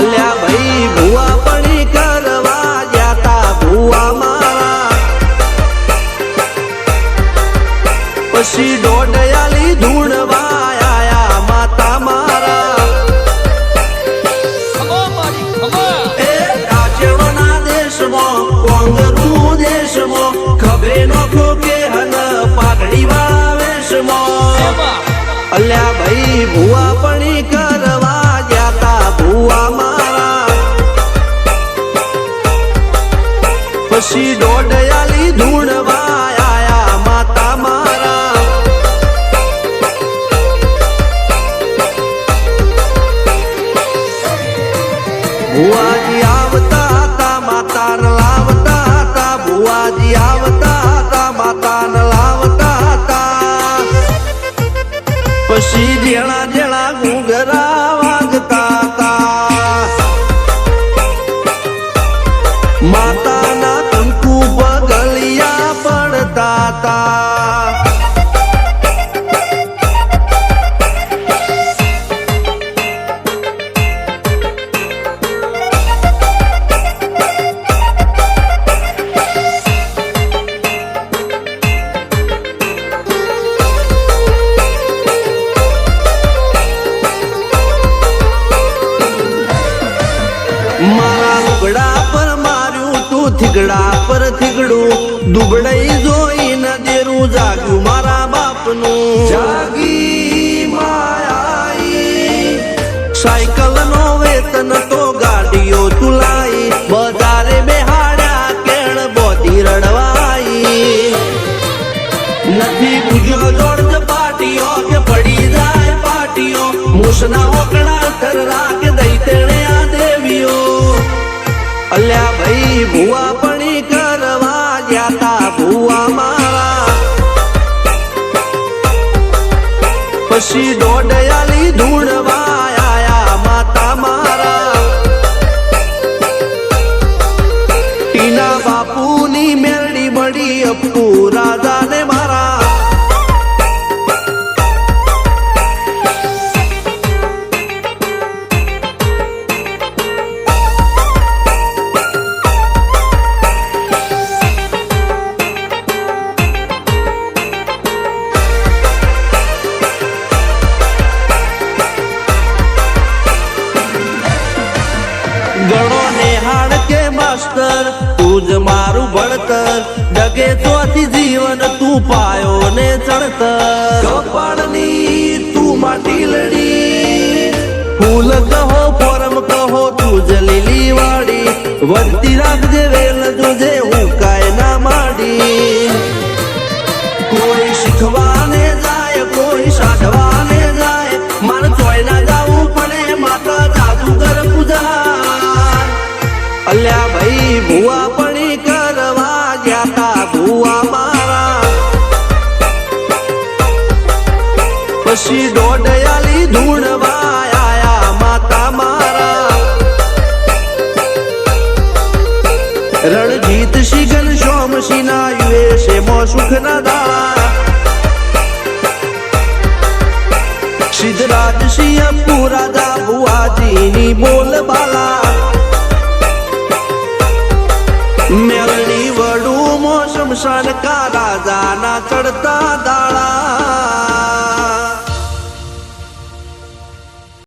અલ્યા ભાઈ ભુવા પણી કરવા જાતા ભુવા મારા પછી દોડયાલી ધૂણવા આયા માતા મારા એ કાચેડોના દેશમાં કોંગરું દેશમાં ખભે નોખો કે હન પાઘડી વાળા વેશમાં અલ્યા ભાઈ ભુવા પણી કરવા જાતા ભુવા મારા પછી દોડયાલી ધૂણવા આયા માતા મારા ભુવાજી આવતા હતા માતાને લાવતા હતા ભુવાજી આવતા હતા માતાને લાવતા હતા પછી જેણા જેણા ઘૂંઘરા વાગતા હતા માતાના કંકુ પગલિયા પડતા હતા મારા લુગડા પર માર્યું તું થીગડા પર થીગડું દુબળઈ જોઈને દેરું જાગ્યું મારા બાપનું જાગી માયાઈ સાયકલ નો વેતન તો ગાડીઓ તુલાઈ બજારે બેહાડ્યા કેણ બોધી રડવાઈ નથી પૂજ્યો જોડ પાટીઓ કે પડી જાય પાટીઓ મૂસના ઓકડા થરરા કે દઈ તેણે આ દેવીઓ અલ્યા ભાઈ ભુવા પણી કરવા જાતા ભુવા મારા પછી દોડયાલી ધૂણવા આયા માતા મારા ટીના બાપુની મેરડી મળી અપ્પુ રાજાને મારા ગણો નેહાળ કે માસ્ટર તું જ મારું ભણતર ડગે ચોથી જીવન તું પાયો ને ચણતર કપાળની તું માટી લડી ફૂલ કહો ફોરમ કહો તું જ લીલી વાડી વધતી રાખજે વેલ જોજે હું કાય ના માડી કોઈ શીખવાને જાય કોઈ સાધવાને જાય મારે ચોય ના જાવું પડે માતા જાદુગર પૂજા અલ્યા ભાઈ ભુવા પણી કરવા જાતા ભુવા મારા પછી દોડયાલી ધૂણવા આયા માતા મારા રણજીત શિગન સોમસિંહ ના યુએસે મો સુખ ના દાળા સિદ્ધરાજ સિંહ અપ્પુ રાજા ભુવાજીની બોલ બાલા મેલની વડું મોસમ શાન કા રાજા ના ચડતા દાળા